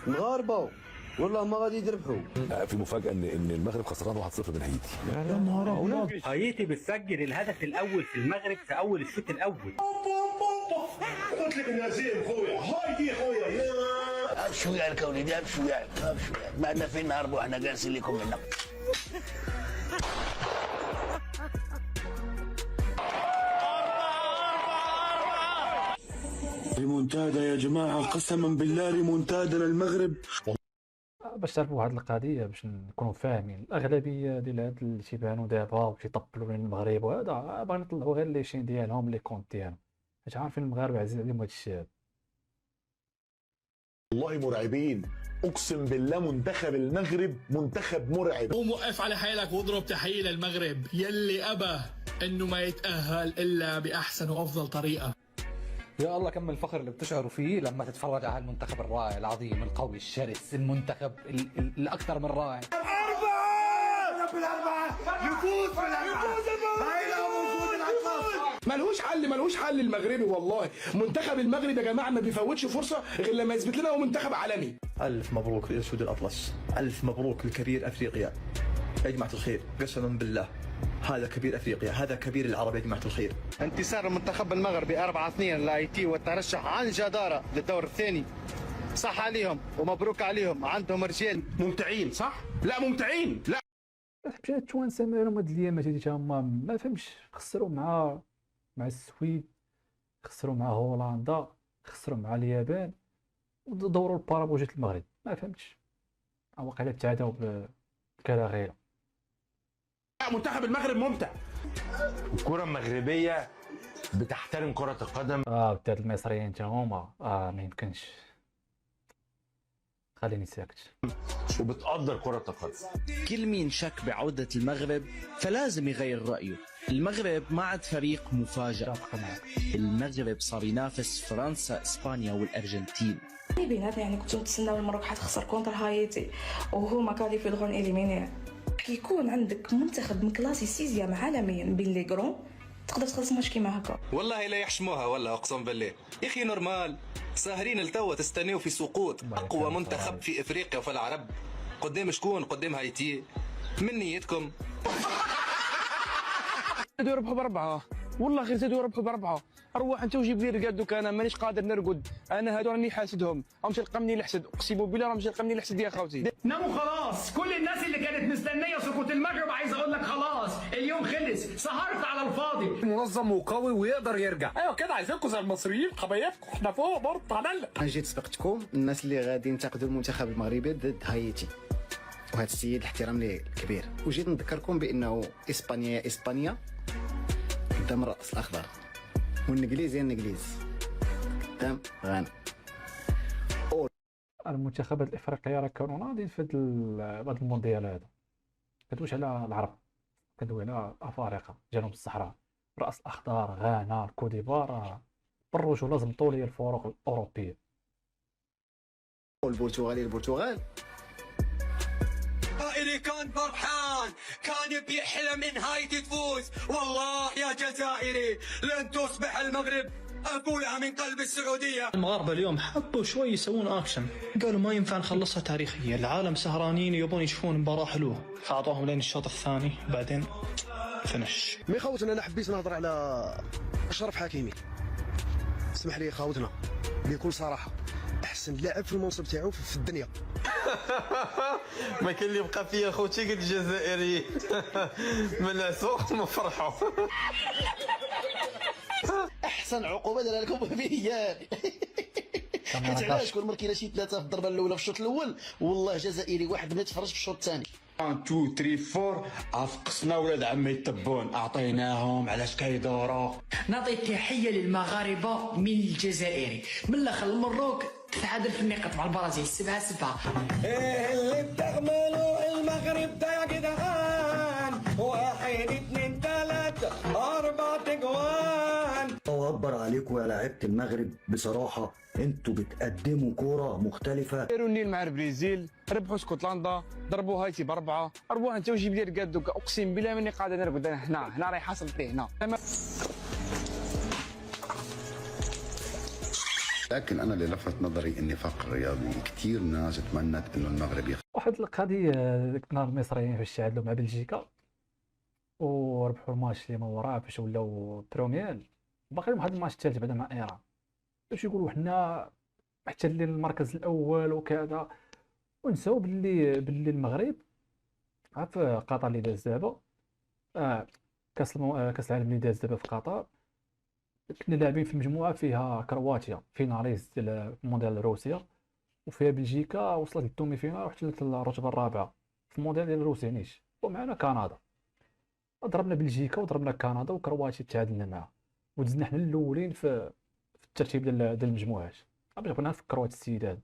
المغاربه والله ما غادي يربحوا. في مفاجاه ان المغرب خسران 1-0 من هايتي. يا نهار أبيض. هايتي بتسجل الهدف الاول في المغرب في اول الشوط الاول. قلت لك نازيم خويا، هايدي خويا. ابشوا يا الكوليدي، ابشوا يا ما عندنا فين نهربوا، احنا جالسين لكم هنا. ريمونتادا يا جماعه، قسما بالله ريمونتادا للمغرب. باش تعرفوا واحد القضيه، باش نكونوا فاهمين، الاغلبيه ديال هاد اللي تيبانوا دابا وشي يطبلوا لنا المغرب وهذا باغيين يطلعوا غير لي شين ديالهم لي كونت ديالهم، حيت عارفين المغاربه عزيز عليهم هاد الشيء هذا. والله مرعبين، اقسم بالله منتخب المغرب منتخب مرعب. قوم وقف على حيلك واضرب تحيه للمغرب يلي ابى انه ما يتاهل الا باحسن وافضل طريقه. يا الله كم الفخر اللي بتشعروا فيه لما تتفرج على المنتخب الرائع العظيم القوي الشرس، المنتخب الاكثر من رائع. ملهوش حل المغربي والله. منتخب المغرب يا جماعه ما بيفوتش فرصه غير لما يثبت لنا هو منتخب عالمي. الف مبروك للاسود الاطلس، الف مبروك لكبير افريقيا يا جماعه الخير، قسما بالله هذا كبير افريقيا، هذا كبير العرب يا جماعه الخير. انتصار المنتخب المغربي 4-2 لايتي والترشح عن جداره للدور الثاني. صح عليهم ومبروك عليهم، عندهم رجال ممتعين صح؟ لا ممتعين لا. مشات التوانسه مالهم هاد الايامات هادي تا هما ما فهمتش، خسروا مع السويد، خسروا مع هولندا، خسروا مع اليابان، ودوروا البارابو جات المغرب. ما فهمتش، واقيلا تعادوا بكراغيره. منتخب المغرب ممتع. الكرة المغربية بتحترم كرة القدم. وداد المصريين تا هما ما يمكنش، خليني ساكت. وبتقدر كرة القدم. كل مين شك بعودة المغرب فلازم يغير رأيه. المغرب ما عاد فريق مفاجأة، المغرب صار ينافس فرنسا، اسبانيا والارجنتين. بيناتنا يعني كنتو نتسناو المغرب حتخسر كونتر هايتي وهما كاليفيغون اليمينير. كيكون عندك منتخب مكلاسي سيزيام عالميا بين لي كرون، تقدر تخلص ماتش كيما هكا. والله لا يحشموها، والله اقسم بالله يا اخي نورمال. ساهرين لتوا تستناو في سقوط اقوى منتخب في افريقيا وفي العرب. قدام شكون؟ قدام هايتي. من نيتكم زادوا يربحوا باربعه، والله غير زادوا يربحوا باربعه. اروح انت وجيب لي رقاد، دوك انا مانيش قادر نرقد، انا هادو راني حاسدهم، راهم تلقى الحسد، اقسم بالله راهم تلقى الحسد يا خوتي. ناموا خلاص، كل الناس اللي كانت مستنيه سقوط المغرب عايز اقول لك خلاص اليوم خلص، سهرت على الفاضي. منظم وقوي ويقدر يرجع. ايوه كده عايزينكم زي المصريين حبايبكم، احنا فوق برضه تعالى. انا جيت سبقتكم الناس اللي غادي ينتقدوا المنتخب المغربي ضد هايتي، وهذا السيد الاحترام ليه الكبير، وجيت نذكركم بانه اسبانيا اسبانيا قدام الراس الاخضر، والانجليز هي الانجليز قدام غانا. المنتخبات الافريقيه راه كانوا ناضين في هذا المونديال هذا، كندويش على العرب، كندوي على افارقه، جنوب الصحراء، الراس الاخضر، غانا، الكوديفوار، بالرجوله زمطوا لي الفرق الاوروبيه. البرتغال اللي كان فرحان، كان بيحلم ان هايتي تفوز. والله يا جزائري لن تصبح المغرب أبويا من قلب السعودية. المغاربة اليوم حبوا شوي يسوون أكشن، قالوا ما ينفع نخلصها تاريخية، العالم سهرانين يبون يشوفون مباراة حلوة، فأعطوهم لين الشوط الثاني بعدين فنش. مي خوتنا انا حبيت نهضر على اشرف حكيمي. اسمح لي خوتنا بكل صراحة، احسن لاعب في المنصب تاعو في الدنيا. ما كان اللي يبقى فيا خوتي قلت الجزائري من عسوق ما فرحوا. احسن عقوبه دار لكم هي حيت علاش كل مره كاينه شي ثلاثه في الضربه الاولى في الشوط الاول، والله جزائري واحد ما يتفرج في الشوط الثاني. 1 2 3 4 افقسنا ولاد عمي التبون، اعطيناهم علاش كيدوروا. نعطي تحيه للمغاربه من الجزائري، من الاخر المروك تتعادل في النقاط مع البرازيل 7-7. ايه اللي بتعملوا المغرب ده يا جدعان؟ 1 2 3 4 تجوان. اعبر عليكم يا لعيبه المغرب بصراحه، انتوا بتقدموا كوره مختلفه. داروا النيل مع البرازيل، ربحوا اسكتلندا، ضربوا هايتي باربعه، اروح انت وجيب لي رقاد، دوك اقسم بالله ماني قادر نرقد. انا هنا راهي حصلت لي هنا. لكن انا اللي لفت نظري النفاق الرياضي، كثير ناس تمنت انه المغرب يخسر. واحد القضيه ذيك النهار المصريين فاش تعادلوا مع بلجيكا وربحوا الماتش اللي ما وراه فاش ولاو بروميال، باقي واحد الماتش الثالث بعدا مع ايران باش يقولوا حنا محتلين المركز الاول وكذا، ونساو باللي المغرب عارف قطر اللي داز دابا كاس العالم اللي داز دابا في قطر، كنا لاعبين في مجموعه فيها كرواتيا فيناليست ديال مونديال روسيا، وفيها بلجيكا وصلت للدومي فينال وحتلت الرتبه الرابعه في المونديال ديال روسيا نيش، ومعنا كندا. ضربنا بلجيكا وضربنا كندا وكرواتيا تعادلنا معها، ودزنا حنا الاولين في الترتيب ديال المجموعات. باش بغينا نفكروا هاد السيد هذا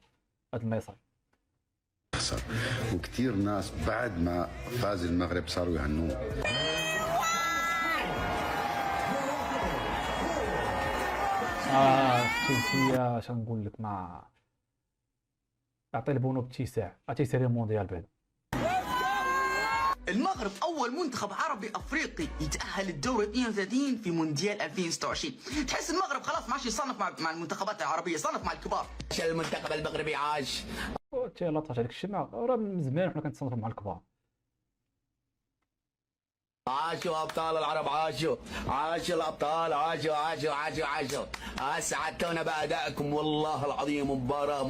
المصري. وكثير ناس بعد ما فاز المغرب صاروا يهنوه. تونسية اش نقول لك، ما اعطي البونو باتساع تيسير المونديال بعد. المغرب أول منتخب عربي أفريقي يتأهل الدور 32 في مونديال 2026. تحس المغرب خلاص ما عادش يصنف مع المنتخبات العربية، يصنف مع الكبار. المنتخب المغربي عاش. يلا طاش عليك الشمع، راه من زمان حنا كنتصنفوا مع الكبار. عاشوا أبطال العرب، عاشوا الأبطال، عاشوا. أسعدتونا بأدائكم والله العظيم، مباراة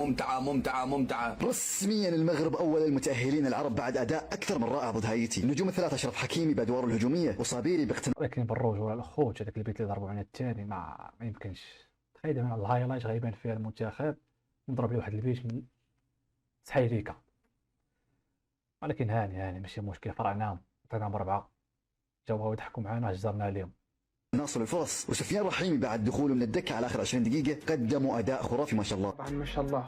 ممتعة. رسميا المغرب اول المتاهلين العرب بعد اداء اكثر من رائع ضد هايتي. النجوم الثلاثه اشرف حكيمي بادواره الهجوميه وصابيري باقتناع. لكن بالرجوع الاخوت هذاك البيت اللي ضربوا على الثاني ما يمكنش. تخيل من الهايلايت غيبان فيها المنتخب نضرب له واحد البيت من سحيريكا، ولكن هاني ماشي مشكل، فرعناهم عطيناهم ب4 جاوها ويضحكوا معنا هجرنا عليهم. ناصر الفرص وسفيان رحيمي بعد دخوله من الدكه على اخر 20 دقيقه قدموا اداء خرافي ما شاء الله. طبعا ما شاء الله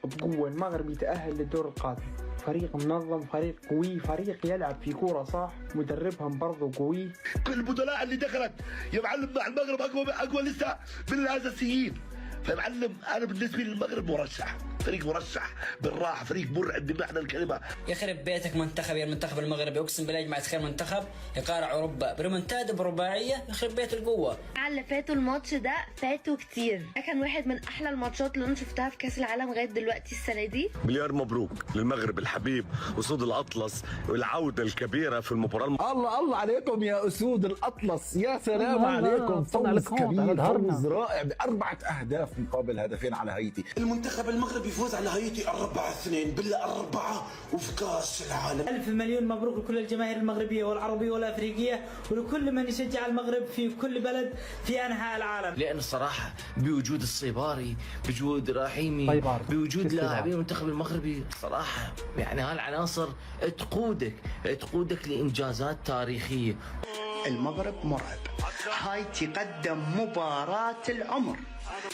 بقوه المغرب يتاهل للدور القادم. فريق منظم، فريق قوي، فريق يلعب في كوره صح، مدربهم برضه قوي. كل البطولات اللي دخلت يا معلم مع المغرب اقوى لسه من الاساسيين. فمعلم انا بالنسبه لي المغرب مرشح، فريق مرشح بالراحه، فريق مرعب بمعنى الكلمه. يخرب بيتك منتخب يا المنتخب المغربي، اقسم بالله يا جماعه خير منتخب يقارع اوروبا بريمونتادا برباعيه، يخرب بيت القوه. اللي فاتوا الماتش ده فاتوا كتير، ده كان واحد من احلى الماتشات اللي انا شفتها في كاس العالم لغايه دلوقتي السنه دي. مليار مبروك للمغرب الحبيب، اسود الاطلس والعوده الكبيره في المباراه. الله عليكم يا اسود الاطلس، يا سلام عليكم، فوز كبير، فوز رائع ب4 اهداف مقابل هدفين على هايتي. المنتخب المغربي يفوز على هايتي 4-2 بالله 4 وفي كاس العالم. ألف مليون مبروك لكل الجماهير المغربية والعربية والأفريقية ولكل من يشجع المغرب في كل بلد في أنحاء العالم. لأن الصراحة بوجود الصيباري، بوجود رحيمي، بوجود لاعبين المنتخب المغربي، صراحة يعني هالعناصر تقودك لإنجازات تاريخية. المغرب مرعب، هايتي قدم مباراة العمر.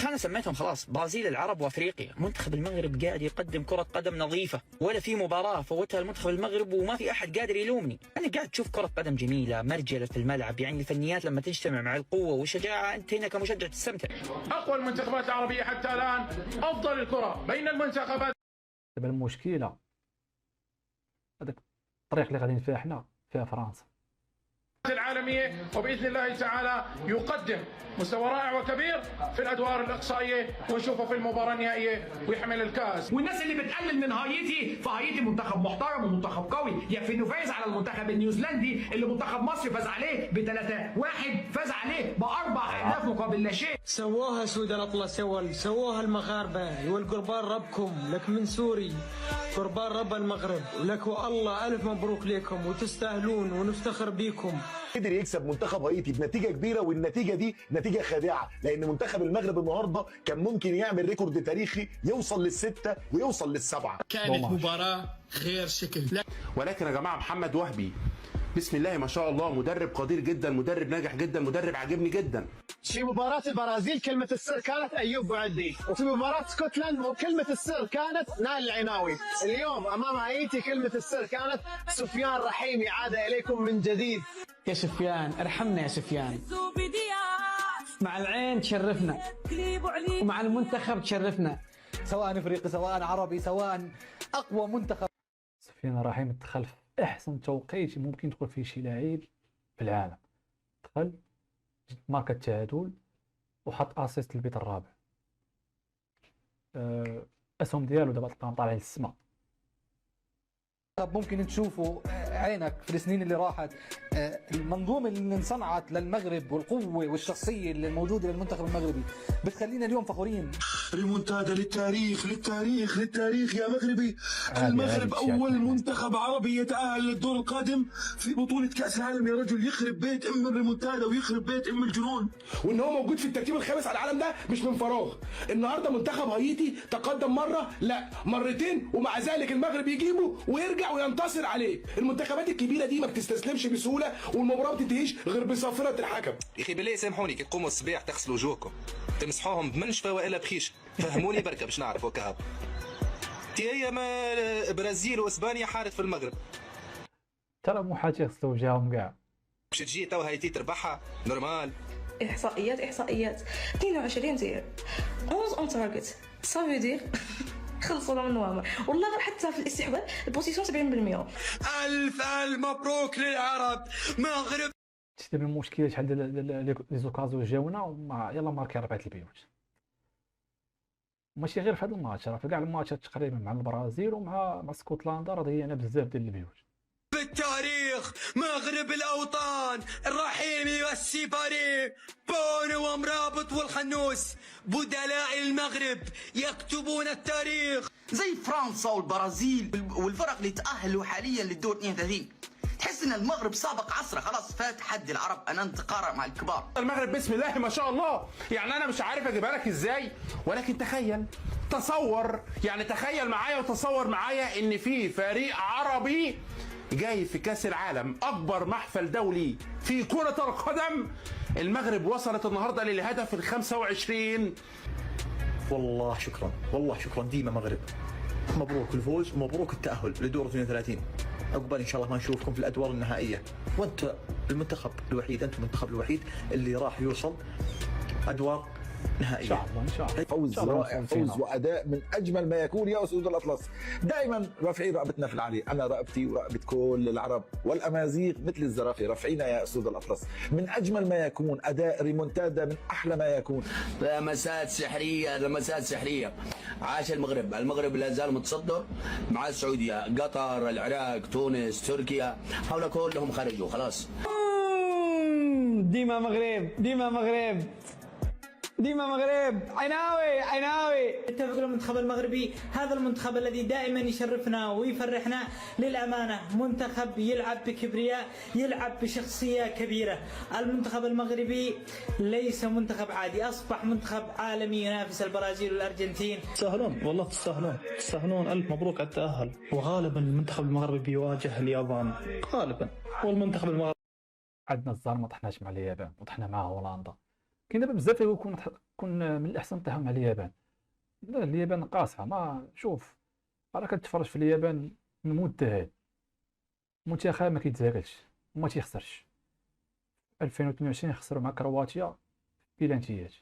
أنا سميتهم خلاص برازيل العرب وافريقيا. منتخب المغرب قاعد يقدم كرة قدم نظيفة، ولا في مباراة فوتها المنتخب المغرب وما في أحد قادر يلومني. أنا قاعد تشوف كرة قدم جميلة مرجلة في الملعب، يعني الفنيات لما تجتمع مع القوة والشجاعة أنت هنا كمشجع تستمتع. أقوى المنتخبات العربية حتى الآن، أفضل الكرة بين المنتخبات. دابا المشكلة هذاك الطريق اللي غاديين فيها حنا فيها فرنسا العالمية، وبإذن الله تعالى يقدم مستوى رائع وكبير في الأدوار الإقصائية ونشوفه في المباراة النهائية ويحمل الكاس. والناس اللي بتقلل من هايتي، فهايتي منتخب محترم ومنتخب قوي، يكفي انه فاز على المنتخب النيوزيلندي اللي منتخب مصر فاز عليه ب3-1، فاز عليه ب4 أهداف مقابل لا شيء. سواها سود الاطلس سواها المغاربه، والقربان ربكم لك من سوري، قربان رب المغرب ولك والله الف مبروك لكم وتستاهلون ونفتخر بيكم. قدر يكسب منتخب هايتي بنتيجه كبيره، والنتيجه دي نتيجه خادعه، لان منتخب المغرب النهارده كان ممكن يعمل ريكورد تاريخي يوصل لل6 ويوصل لل7. كانت مباراه غير شكل. ولكن يا جماعه محمد وهبي بسم الله ما شاء الله مدرب قدير جدا، مدرب ناجح جدا، مدرب عاجبني جدا. في مباراة البرازيل كلمة السر كانت أيوب بوعدي، وفي مباراة اسكتلند كلمة السر كانت نائل العناوي. اليوم أمام هايتي كلمة السر كانت سفيان رحيمي، عاد إليكم من جديد. يا سفيان ارحمنا يا سفيان. مع العين تشرفنا ومع المنتخب تشرفنا، سواء افريقي سواء عربي سواء اقوى منتخب. سفيان رحيمي دخل في احسن توقيت ممكن يدخل فيه شي لاعب في العالم، دخل ماركة التعادل وحط اسيست البيت الرابع. اسهم ديالو دابا تلقاهم طالعين للسما. طب ممكن تشوفوا عينك في السنين اللي راحت المنظومة اللي انصنعت للمغرب والقوة والشخصية اللي موجودة للمنتخب المغربي بتخلينا اليوم فخورين. ريمونتادا للتاريخ للتاريخ للتاريخ يا مغربي. المغرب أول منتخب عربي يتأهل للدور القادم في بطولة كأس العالم يا رجل. يخرب بيت أم الريمونتادا ويخرب بيت أم الجنون. وإن هو موجود في الترتيب الخامس على العالم ده مش من فراغ. النهارده منتخب هايتي تقدم مرة لا مرتين ومع ذلك المغرب يجيبه ويرجع وينتصر عليه. المنتخبات الكبيرة دي ما بتستسلمش بسهولة والمباراة ما بتنتهيش غير بصافرة الحكم. يا اخي بالله سامحوني كي تقوموا الصباح تغسلوا وجوهكم تمسحوهم بمنشفه والا بخيش. فهموني بركه باش نعرف وكهب. هي ما برازيل واسبانيا حارت في المغرب. ترى مو حاجه يغسلوا وجههم كاع. باش تجي تو هايتي تربحها نورمال. احصائيات 22 تير 11 اون تارجت صافي دير خلصوا من نوامر والله غير حتى في الاستحواذ البوزيسيون 70%. الف مبروك للعرب. مغرب شتي المشكله شحال ديال لي زوكازيو جاونا وما يلا ماركي 4 البيوت. ماشي غير في هذا الماتش راه في كاع الماتشات تقريبا مع البرازيل ومع اسكتلندا راه ضيعنا بزاف ديال البيوت. بالتاريخ مغرب الأوطان الرحيمي والسيباري بونو ومرابط والخنوس بدلاء المغرب يكتبون التاريخ. زي فرنسا والبرازيل والفرق اللي تأهلوا حاليا للدور 32. تحس ان المغرب سابق عصره خلاص فات حد العرب ان نتقارب مع الكبار. المغرب بسم الله ما شاء الله يعني انا مش عارف اجيبها لك ازاي ولكن تخيل تصور يعني تخيل معايا وتصور معايا ان في فريق عربي جاي في كاس العالم اكبر محفل دولي في كرة القدم. المغرب وصلت النهارده للهدف ال 25. والله شكرا والله شكرا ديما مغرب. مبروك الفوز ومبروك التأهل لدور 32. عقبال ان شاء الله ما نشوفكم في الادوار النهائيه. وانت المنتخب الوحيد انت المنتخب الوحيد اللي راح يوصل ادوار نهائيه. ان شاء الله ان شاء الله. فوز رائع فوز واداء من اجمل ما يكون يا اسود الاطلس. دائما رافعين رقبتنا في العالي. انا رقبتي ورقبه كل العرب والامازيغ مثل الزرافه رافعينها يا اسود الاطلس. من اجمل ما يكون اداء ريمونتادا من احلى ما يكون. لمسات سحريه لمسات سحريه. عاش المغرب. المغرب لا زال متصدر مع السعوديه قطر العراق تونس تركيا هؤلاء كلهم خرجوا خلاص. ديما مغرب ديما مغرب ديما مغرب. عيناوي اتفق المنتخب المغربي. هذا المنتخب الذي دائما يشرفنا ويفرحنا للأمانة. منتخب يلعب بكبرياء يلعب بشخصية كبيرة. المنتخب المغربي ليس منتخب عادي أصبح منتخب عالمي ينافس البرازيل والأرجنتين. تستاهلون والله تستاهلون ألف مبروك على التأهل. وغالبا المنتخب المغربي بيواجه اليابان غالبا. والمنتخب المغربي عندنا الزهر ما طحناش مع اليابان وطحنا مع هولندا. كاين دابا بزاف يكون من الاحسن نطيحوا مع اليابان. لا اليابان قاصحه ما شوف راه كتفرج في اليابان من مده هاد منتخب ما كيتزاكلش وما تيخسرش. 2022 خسروا مع كرواتيا بلانتيات.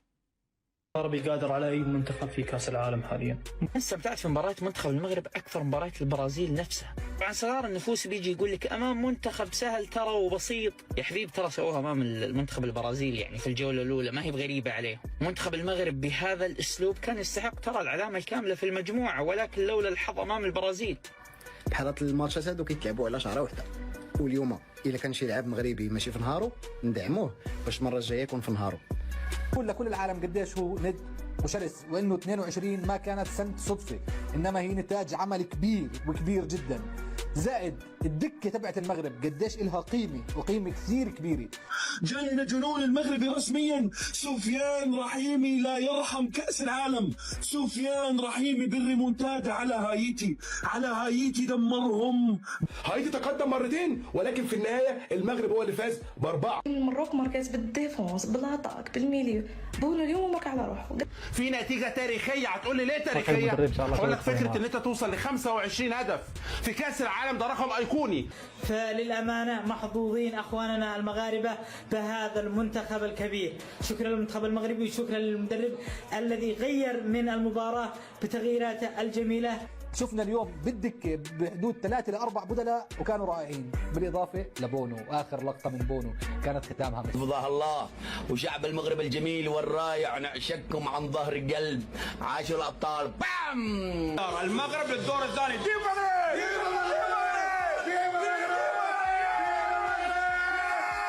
العربي قادر على اي منتخب في كاس العالم حاليا. استمتعت في مباراه منتخب المغرب اكثر من مباراه البرازيل نفسها. طبعا صغار النفوس بيجي يقول لك امام منتخب سهل ترى وبسيط. يا حبيب ترى سووها امام المنتخب البرازيلي يعني في الجوله الاولى ما هي بغريبه عليه. منتخب المغرب بهذا الاسلوب كان يستحق ترى العلامه الكامله في المجموعه ولكن لولا الحظ امام البرازيل. بحال الماتشات هادو كيتلعبوا على شهره واحده. واليوم الا كان شي لاعب مغربي ماشي في نهارو ندعموه باش المره الجايه يكون في نهارو. كل العالم قديش هو ند وشرس وانه 22 ما كانت سنة صدفة انما هي نتاج عمل كبير وكبير جدا. زائد الدكة تبعت المغرب قديش إلها قيمة كثير كبيرة. جنن جنون المغربي رسميا. سفيان رحيمي لا يرحم كأس العالم. سفيان رحيمي بالريمونتادا على هايتي دمرهم. هايتي تقدم مرتين ولكن في النهاية المغرب هو اللي فاز ب4. المروك ماركات بالديفونس بالاتاك بالميليو. بونو اليوم مارك على روحه. في نتيجة تاريخية هتقول لي ليه تاريخية؟ هقول لك فكرة ان انت توصل ل 25 هدف في كأس العالم ده رقم ايقوني. فللأمانة محظوظين أخواننا المغاربة بهذا المنتخب الكبير. شكرا للمنتخب المغربي وشكرا للمدرب الذي غير من المباراة بتغييراته الجميلة. شفنا اليوم بالدكه بحدود 3 ل 4 بدلاء وكانوا رائعين، بالاضافه لبونو، واخر لقطه من بونو كانت ختامها حفظها الله. وشعب المغرب الجميل والرائع نعشقكم عن ظهر قلب. عاشوا الابطال. بام. المغرب للدور الثاني.